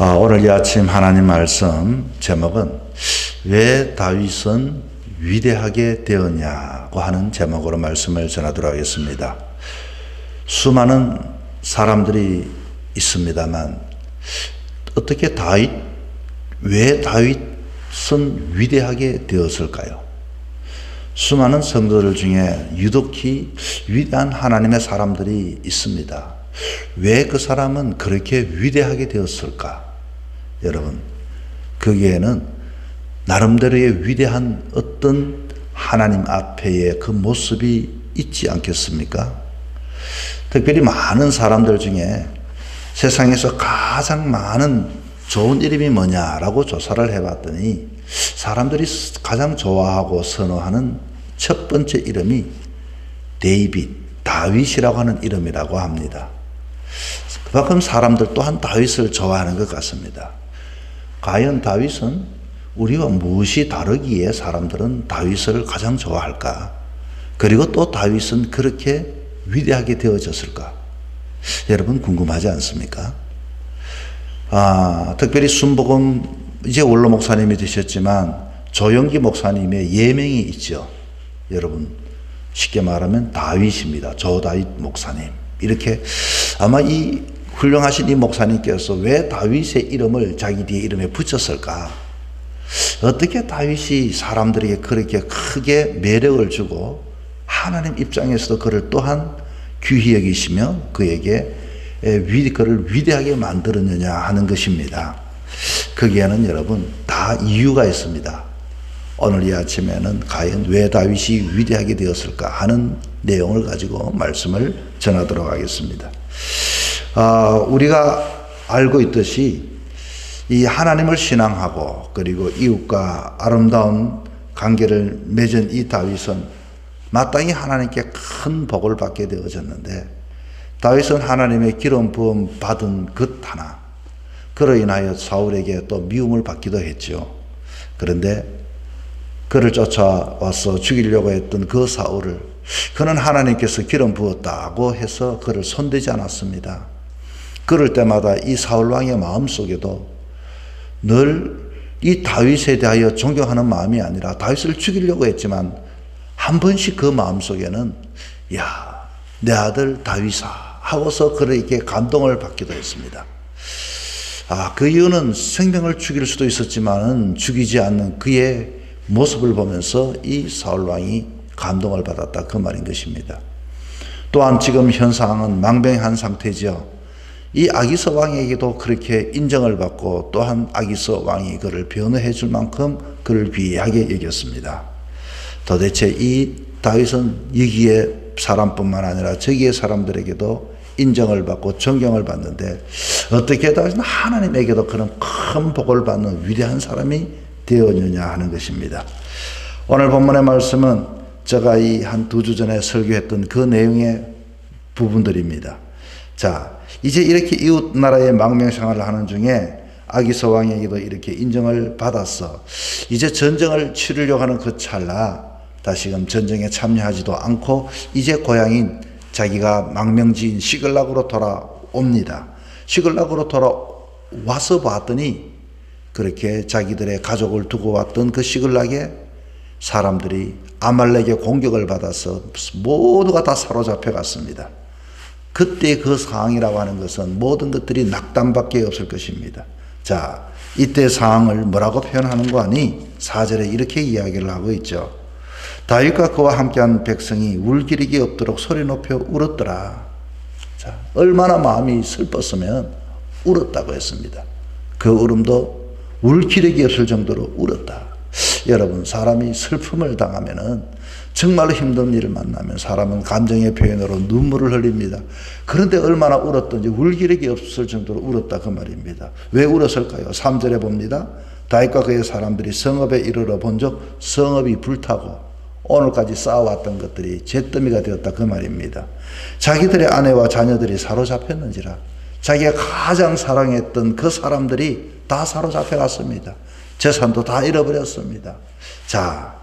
오늘 이 아침 하나님 말씀 제목은 왜 다윗은 위대하게 되었냐고 하는 제목으로 말씀을 전하도록 하겠습니다. 수많은 사람들이 있습니다만 어떻게 왜 다윗은 위대하게 되었을까요? 수많은 성도들 중에 유독히 위대한 하나님의 사람들이 있습니다. 왜 그 사람은 그렇게 위대하게 되었을까? 여러분, 거기에는 나름대로의 위대한 어떤 하나님 앞에의 그 모습이 있지 않겠습니까? 특별히 많은 사람들 중에 세상에서 가장 많은 좋은 이름이 뭐냐라고 조사를 해봤더니 사람들이 가장 좋아하고 선호하는 첫 번째 이름이 다윗이라고 하는 이름이라고 합니다. 그만큼 사람들 또한 다윗을 좋아하는 것 같습니다. 과연 다윗은 우리와 무엇이 다르기에 사람들은 다윗을 가장 좋아할까? 그리고 또 다윗은 그렇게 위대하게 되어졌을까? 여러분 궁금하지 않습니까? 특별히 순복음 이제 원로 목사님이 되셨지만 조영기 목사님의 예명이 있죠. 여러분 쉽게 말하면 다윗입니다. 조다윗 목사님. 이렇게 아마 이 훌륭하신 이 목사님께서 왜 다윗의 이름을 자기 뒤에 이름에 붙였을까? 어떻게 다윗이 사람들에게 그렇게 크게 매력을 주고 하나님 입장에서도 그를 또한 귀히 여기시며 그에게 그를 위대하게 만들었느냐 하는 것입니다. 거기에는 여러분 다 이유가 있습니다. 오늘 이 아침에는 과연 왜 다윗이 위대하게 되었을까 하는 내용을 가지고 말씀을 전하도록 하겠습니다. 우리가 알고 있듯이 이 하나님을 신앙하고 그리고 이웃과 아름다운 관계를 맺은 이 다윗은 마땅히 하나님께 큰 복을 받게 되어졌는데 다윗은 하나님의 기름 부음 받은 것 하나 그로 인하여 사울에게 또 미움을 받기도 했죠. 그런데 그를 쫓아와서 죽이려고 했던 그 사울을 그는 하나님께서 기름 부었다고 해서 그를 손대지 않았습니다. 그럴 때마다 이 사울왕의 마음속에도 늘 이 다윗에 대하여 존경하는 마음이 아니라 다윗을 죽이려고 했지만 한 번씩 그 마음속에는 내 아들 다윗아 하고서 그에게 감동을 받기도 했습니다. 그 이유는 생명을 죽일 수도 있었지만 죽이지 않는 그의 모습을 보면서 이 사울왕이 감동을 받았다 그 말인 것입니다. 또한 지금 현 상황은 망명한 상태죠. 이 아기서 왕에게도 그렇게 인정을 받고 또한 아기서 왕이 그를 변호해 줄 만큼 그를 귀하게 여겼습니다. 도대체 이 다윗은 여기에 사람뿐만 아니라 저기의 사람들에게도 인정을 받고 존경을 받는데 어떻게 다윗은 하나님에게도 그런 큰 복을 받는 위대한 사람이 되었느냐 하는 것입니다. 오늘 본문의 말씀은 제가 이 한 2주 전에 설교했던 그 내용의 부분들입니다. 자, 이제 이렇게 이웃 나라의 망명 생활을 하는 중에 아기서 왕에게도 이렇게 인정을 받았어. 이제 전쟁을 치르려고 하는 그 찰나 다시금 전쟁에 참여하지도 않고 이제 고향인 자기가 망명지인 시글락으로 돌아옵니다. 시글락으로 돌아와서 봤더니 그렇게 자기들의 가족을 두고 왔던 그 시글락에 사람들이 아말렉의 공격을 받아서 모두가 다 사로잡혀 갔습니다. 그때 그 상황이라고 하는 것은 모든 것들이 낙담밖에 없을 것입니다. 자, 이때 상황을 뭐라고 표현하는 거 아니? 4절에 이렇게 이야기를 하고 있죠. 다윗과 그와 함께한 백성이 울기력이 없도록 소리 높여 울었더라. 자, 얼마나 마음이 슬펐으면 울었다고 했습니다. 그 울음도 울기력이 없을 정도로 울었다. 여러분, 사람이 슬픔을 당하면은 정말로 힘든 일을 만나면 사람은 감정의 표현으로 눈물을 흘립니다. 그런데 얼마나 울었던지 울기력이 없을 정도로 울었다 그 말입니다. 왜 울었을까요? 3절에 봅니다. 다윗과 그의 사람들이 성읍에 이르러 본즉 성읍이 불타고 오늘까지 쌓아왔던 것들이 잿더미가 되었다 그 말입니다. 자기들의 아내와 자녀들이 사로잡혔는지라 자기가 가장 사랑했던 그 사람들이 다 사로잡혀갔습니다. 재산도 다 잃어버렸습니다. 자,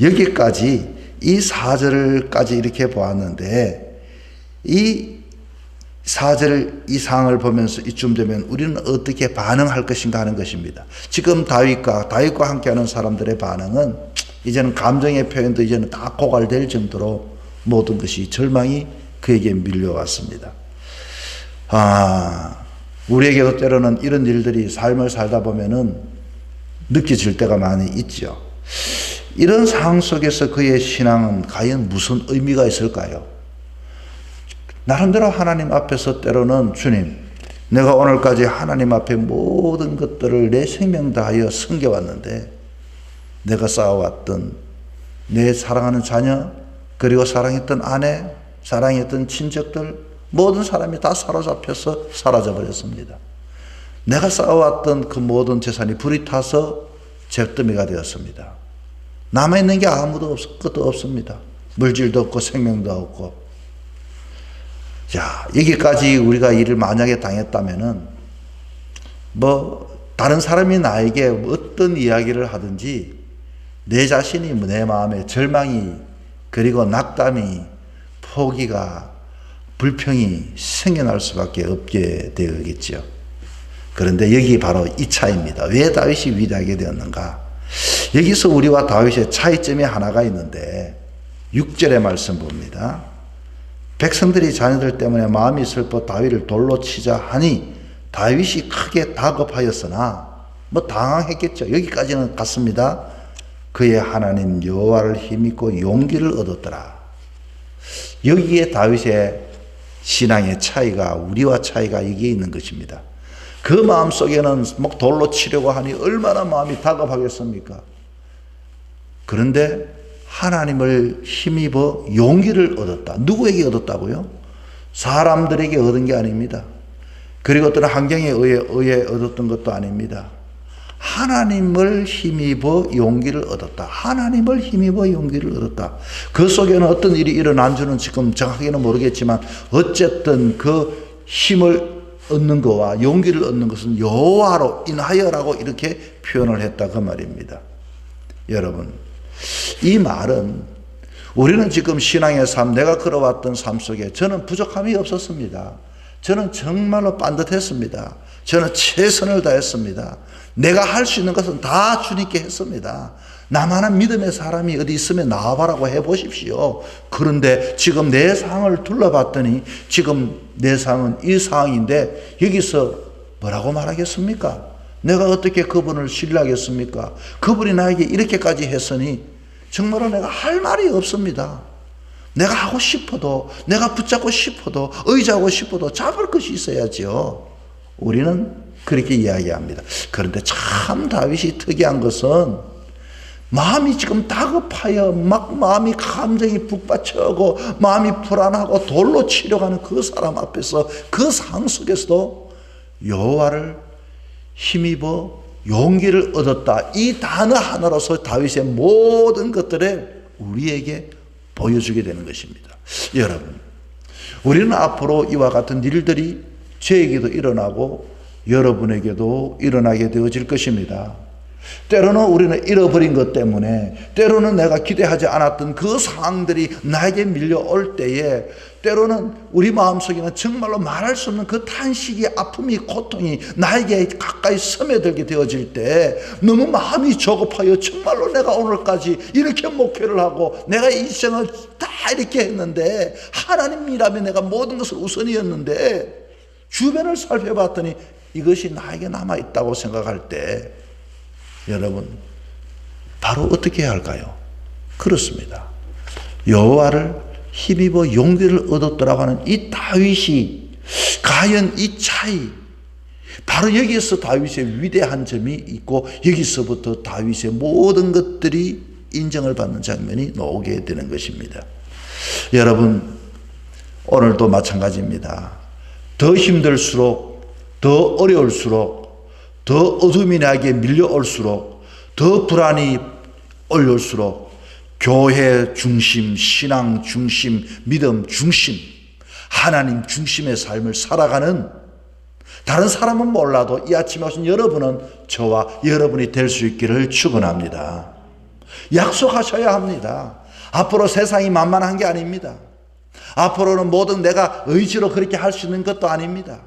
여기까지 이 4절까지 이렇게 보았는데 이 4절 이 상황을 보면서 이쯤 되면 우리는 어떻게 반응할 것인가 하는 것입니다. 지금 다윗과 함께하는 사람들의 반응은 이제는 감정의 표현도 이제는 다 고갈될 정도로 모든 것이 절망이 그에게 밀려왔습니다. 우리에게도 때로는 이런 일들이 삶을 살다 보면은 느껴질 때가 많이 있죠. 이런 상황 속에서 그의 신앙은 과연 무슨 의미가 있을까요? 나름대로 하나님 앞에서 때로는 주님, 내가 오늘까지 하나님 앞에 모든 것들을 내 생명 다하여 섬겨왔는데 내가 쌓아왔던 내 사랑하는 자녀, 그리고 사랑했던 아내, 사랑했던 친척들, 모든 사람이 다 사로잡혀서 사라져버렸습니다. 내가 쌓아왔던 그 모든 재산이 불이 타서 잿더미가 되었습니다. 남아있는 게 아무도 것도 없습니다. 물질도 없고 생명도 없고. 자, 여기까지 우리가 일을 만약에 당했다면은 다른 사람이 나에게 어떤 이야기를 하든지 내 자신이 내 마음에 절망이, 그리고 낙담이, 포기가, 불평이 생겨날 수밖에 없게 되겠죠. 그런데 여기 바로 이 차이입니다. 왜 다윗이 위대하게 되었는가? 여기서 우리와 다윗의 차이점이 하나가 있는데 6절의 말씀 봅니다. 백성들이 자녀들 때문에 마음이 슬퍼 다윗을 돌로 치자 하니 다윗이 크게 다급하였으나 당황했겠죠. 여기까지는 같습니다. 그의 하나님 여호와를 힘입고 용기를 얻었더라. 여기에 다윗의 신앙의 차이가, 우리와 차이가 여기에 있는 것입니다. 그 마음속에는 돌로 치려고 하니 얼마나 마음이 다급하겠습니까? 그런데 하나님을 힘입어 용기를 얻었다. 누구에게 얻었다고요? 사람들에게 얻은 게 아닙니다. 그리고 어떤 환경에 의해 얻었던 것도 아닙니다. 하나님을 힘입어 용기를 얻었다. 하나님을 힘입어 용기를 얻었다. 그 속에는 어떤 일이 일어난지는 지금 정확하게는 모르겠지만 어쨌든 그 힘을 얻는 것과 용기를 얻는 것은 여호와로 인하여라고 이렇게 표현을 했다 그 말입니다. 여러분, 이 말은 우리는 지금 신앙의 삶, 내가 걸어왔던 삶 속에 저는 부족함이 없었습니다. 저는 정말로 반듯했습니다. 저는 최선을 다했습니다. 내가 할 수 있는 것은 다 주님께 했습니다. 나만한 믿음의 사람이 어디 있으면 나와봐라고 해보십시오. 그런데 지금 내 상황을 둘러봤더니 지금 내 상황은 이 상황인데 여기서 뭐라고 말하겠습니까? 내가 어떻게 그분을 신뢰하겠습니까? 그분이 나에게 이렇게까지 했으니 정말로 내가 할 말이 없습니다. 내가 하고 싶어도, 내가 붙잡고 싶어도, 의지하고 싶어도 잡을 것이 있어야죠. 우리는 그렇게 이야기합니다. 그런데 참 다윗이 특이한 것은 마음이 지금 다급하여 마음이 감정이 북받쳐오고 마음이 불안하고 돌로 치려고 하는 그 사람 앞에서 그 상황 속에서도 여호와를 힘입어 용기를 얻었다. 이 단어 하나로서 다윗의 모든 것들을 우리에게 보여주게 되는 것입니다. 여러분, 우리는 앞으로 이와 같은 일들이 저에게도 일어나고 여러분에게도 일어나게 되어질 것입니다. 때로는 우리는 잃어버린 것 때문에, 때로는 내가 기대하지 않았던 그 상황들이 나에게 밀려올 때에, 때로는 우리 마음속에는 정말로 말할 수 없는 그 탄식이, 아픔이, 고통이 나에게 가까이 스며들게 되어질 때 너무 마음이 조급하여 정말로 내가 오늘까지 이렇게 목회를 하고 내가 이 생을 다 이렇게 했는데, 하나님이라면 내가 모든 것을 우선이었는데 주변을 살펴봤더니 이것이 나에게 남아있다고 생각할 때 여러분, 바로 어떻게 해야 할까요? 그렇습니다. 여호와를 힘입어 용기를 얻었더라고 하는 이 다윗이 과연 이 차이, 바로 여기에서 다윗의 위대한 점이 있고 여기서부터 다윗의 모든 것들이 인정을 받는 장면이 나오게 되는 것입니다. 여러분, 오늘도 마찬가지입니다. 더 힘들수록, 더 어려울수록, 더 어둠이 나에게 밀려올수록, 더 불안이 올려올수록 교회 중심, 신앙 중심, 믿음 중심, 하나님 중심의 삶을 살아가는, 다른 사람은 몰라도 이 아침에 오신 여러분은 저와 여러분이 될 수 있기를 축원합니다. 약속하셔야 합니다. 앞으로 세상이 만만한 게 아닙니다. 앞으로는 모든 내가 의지로 그렇게 할 수 있는 것도 아닙니다.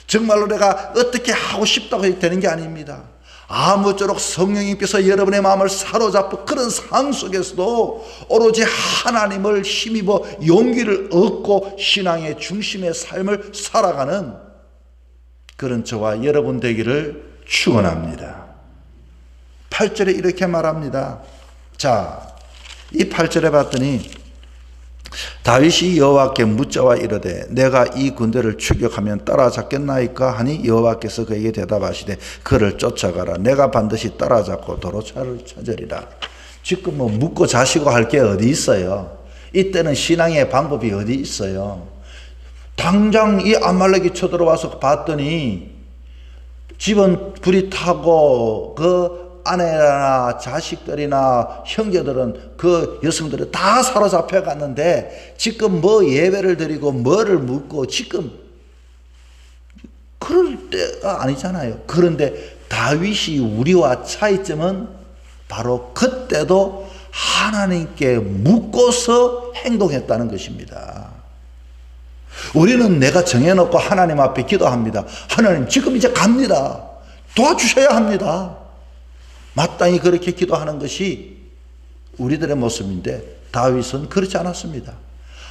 정말로 내가 어떻게 하고 싶다고 되는 게 아닙니다. 아무쪼록 성령님께서 여러분의 마음을 사로잡고 그런 상황 속에서도 오로지 하나님을 힘입어 용기를 얻고 신앙의 중심의 삶을 살아가는 그런 저와 여러분 되기를 축원합니다. 8절에 이렇게 말합니다. 자, 이 8절에 봤더니 다윗이 여호와께 묻자와 이르되 내가 이 군대를 추격하면 따라잡겠나이까 하니 여호와께서 그에게 대답하시되 그를 쫓아가라. 내가 반드시 따라잡고 도로차를 찾으리라. 지금 뭐 묻고 자시고 할 게 어디 있어요? 이때는 신앙의 방법이 어디 있어요? 당장 이 아말렉이 쳐들어와서 봤더니 집은 불이 타고 그 아내나 자식들이나 형제들은 그 여성들은 다 사로잡혀 갔는데 지금 뭐 예배를 드리고 뭐를 묻고 지금 그럴 때가 아니잖아요. 그런데 다윗이 우리와 차이점은 바로 그때도 하나님께 묻고서 행동했다는 것입니다. 우리는 내가 정해놓고 하나님 앞에 기도합니다. 하나님 지금 이제 갑니다. 도와주셔야 합니다. 마땅히 그렇게 기도하는 것이 우리들의 모습인데 다윗은 그렇지 않았습니다.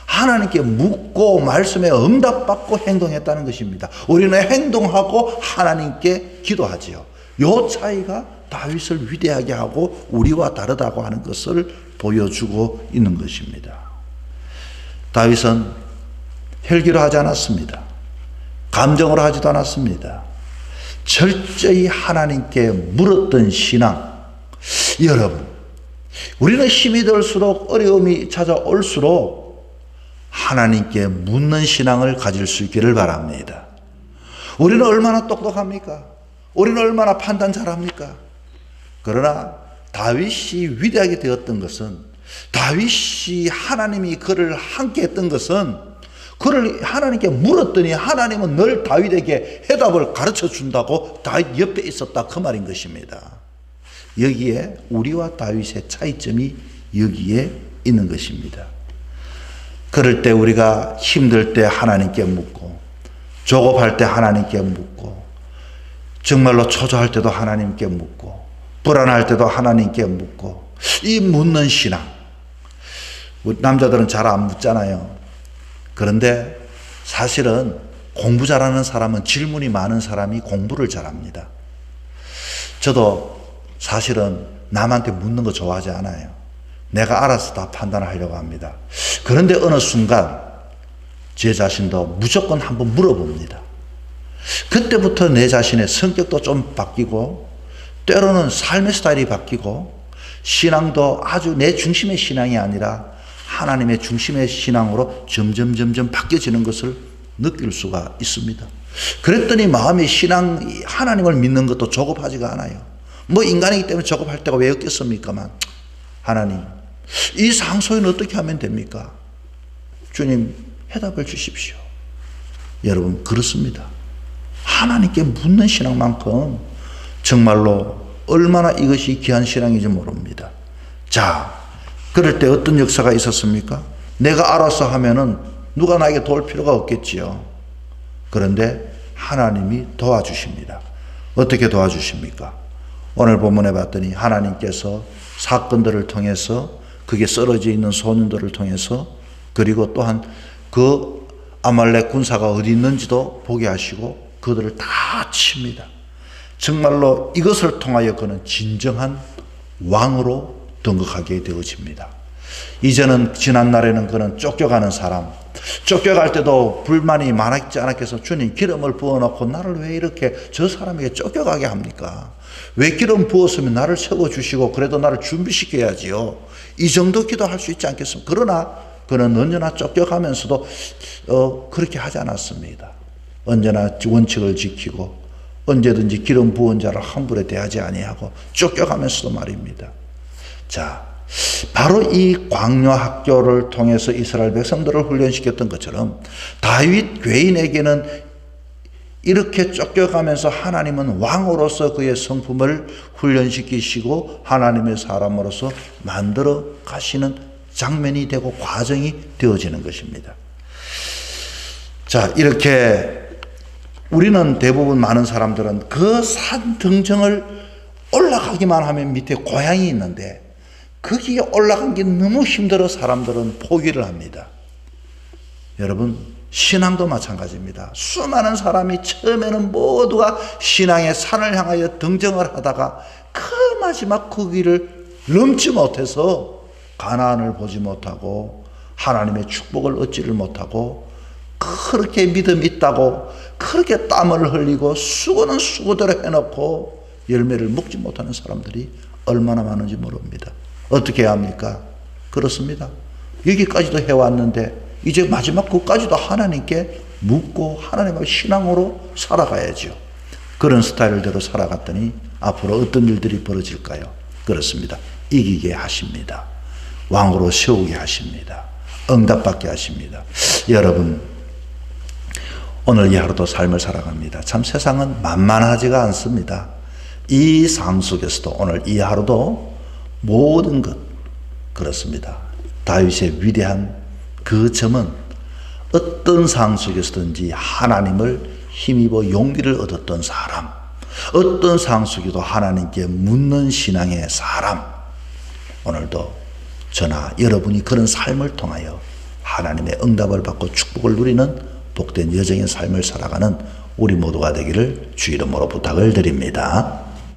하나님께 묻고 말씀에 응답받고 행동했다는 것입니다. 우리는 행동하고 하나님께 기도하지요. 이 차이가 다윗을 위대하게 하고 우리와 다르다고 하는 것을 보여주고 있는 것입니다. 다윗은 혈기로 하지 않았습니다. 감정으로 하지도 않았습니다. 철저히 하나님께 물었던 신앙. 여러분, 우리는 힘이 들수록 어려움이 찾아올수록 하나님께 묻는 신앙을 가질 수 있기를 바랍니다. 우리는 얼마나 똑똑합니까? 우리는 얼마나 판단 잘합니까? 그러나 다윗이 위대하게 되었던 것은, 다윗이 하나님이 그를 함께 했던 것은 그를 하나님께 물었더니 하나님은 늘 다윗에게 해답을 가르쳐 준다고 다윗 옆에 있었다, 그 말인 것입니다. 여기에 우리와 다윗의 차이점이 여기에 있는 것입니다. 그럴 때 우리가 힘들 때 하나님께 묻고, 조급할 때 하나님께 묻고, 정말로 초조할 때도 하나님께 묻고, 불안할 때도 하나님께 묻고, 이 묻는 신앙. 남자들은 잘 안 묻잖아요. 그런데 사실은 공부 잘하는 사람은, 질문이 많은 사람이 공부를 잘합니다. 저도 사실은 남한테 묻는 거 좋아하지 않아요. 내가 알아서 다 판단을 하려고 합니다. 그런데 어느 순간 제 자신도 무조건 한번 물어봅니다. 그때부터 내 자신의 성격도 좀 바뀌고, 때로는 삶의 스타일이 바뀌고, 신앙도 아주 내 중심의 신앙이 아니라 하나님의 중심의 신앙으로 점점 바뀌어지는 것을 느낄 수가 있습니다. 그랬더니 마음의 신앙, 하나님을 믿는 것도 조급하지가 않아요. 뭐 인간이기 때문에 조급할 때가 왜 없겠습니까만, 하나님, 이 상소에는 어떻게 하면 됩니까? 주님, 해답을 주십시오. 여러분, 그렇습니다. 하나님께 묻는 신앙만큼 정말로 얼마나 이것이 귀한 신앙인지 모릅니다. 자, 그럴 때 어떤 역사가 있었습니까? 내가 알아서 하면은 누가 나에게 도울 필요가 없겠지요. 그런데 하나님이 도와주십니다. 어떻게 도와주십니까? 오늘 본문에 봤더니 하나님께서 사건들을 통해서, 그게 쓰러져 있는 소년들을 통해서, 그리고 또한 그 아말렉 군사가 어디 있는지도 보게 하시고 그들을 다 칩니다. 정말로 이것을 통하여 그는 진정한 왕으로 등극하게 되어집니다. 이제는 지난날에는 그는 쫓겨가는 사람, 쫓겨갈 때도 불만이 많았지 않았겠어. 주님, 기름을 부어놓고 나를 왜 이렇게 저 사람에게 쫓겨가게 합니까? 왜 기름 부었으면 나를 세워주시고 그래도 나를 준비시켜야지요. 이 정도 기도할 수 있지 않겠습니까? 그러나 그는 언제나 쫓겨가면서도 그렇게 하지 않았습니다. 언제나 원칙을 지키고 언제든지 기름 부은 자를 함부로 대하지 아니하고 쫓겨가면서도 말입니다. 자, 바로 이 광야 학교를 통해서 이스라엘 백성들을 훈련시켰던 것처럼 다윗 괴인에게는 이렇게 쫓겨가면서 하나님은 왕으로서 그의 성품을 훈련시키시고 하나님의 사람으로서 만들어 가시는 장면이 되고 과정이 되어지는 것입니다. 자, 이렇게 우리는 대부분 많은 사람들은 그 산 등정을 올라가기만 하면 밑에 고향이 있는데 거기에 올라간 게 너무 힘들어 사람들은 포기를 합니다. 여러분, 신앙도 마찬가지입니다. 수많은 사람이 처음에는 모두가 신앙의 산을 향하여 등정을 하다가 그 마지막 그 길을 넘지 못해서 가나안을 보지 못하고 하나님의 축복을 얻지를 못하고 그렇게 믿음이 있다고 그렇게 땀을 흘리고 수고는 수고대로 해놓고 열매를 먹지 못하는 사람들이 얼마나 많은지 모릅니다. 어떻게 해야 합니까? 그렇습니다. 여기까지도 해왔는데 이제 마지막 끝까지도 하나님께 묻고 하나님의 신앙으로 살아가야죠. 그런 스타일대로 살아갔더니 앞으로 어떤 일들이 벌어질까요? 그렇습니다. 이기게 하십니다. 왕으로 세우게 하십니다. 응답받게 하십니다. 여러분, 오늘 이 하루도 삶을 살아갑니다. 참 세상은 만만하지가 않습니다. 이 삶 속에서도 오늘 이 하루도 모든 것 그렇습니다. 다윗의 위대한 그 점은 어떤 상황 속에서든지 하나님을 힘입어 용기를 얻었던 사람, 어떤 상황 속에도 하나님께 묻는 신앙의 사람, 오늘도 저나 여러분이 그런 삶을 통하여 하나님의 응답을 받고 축복을 누리는 복된 여정의 삶을 살아가는 우리 모두가 되기를 주 이름으로 부탁을 드립니다.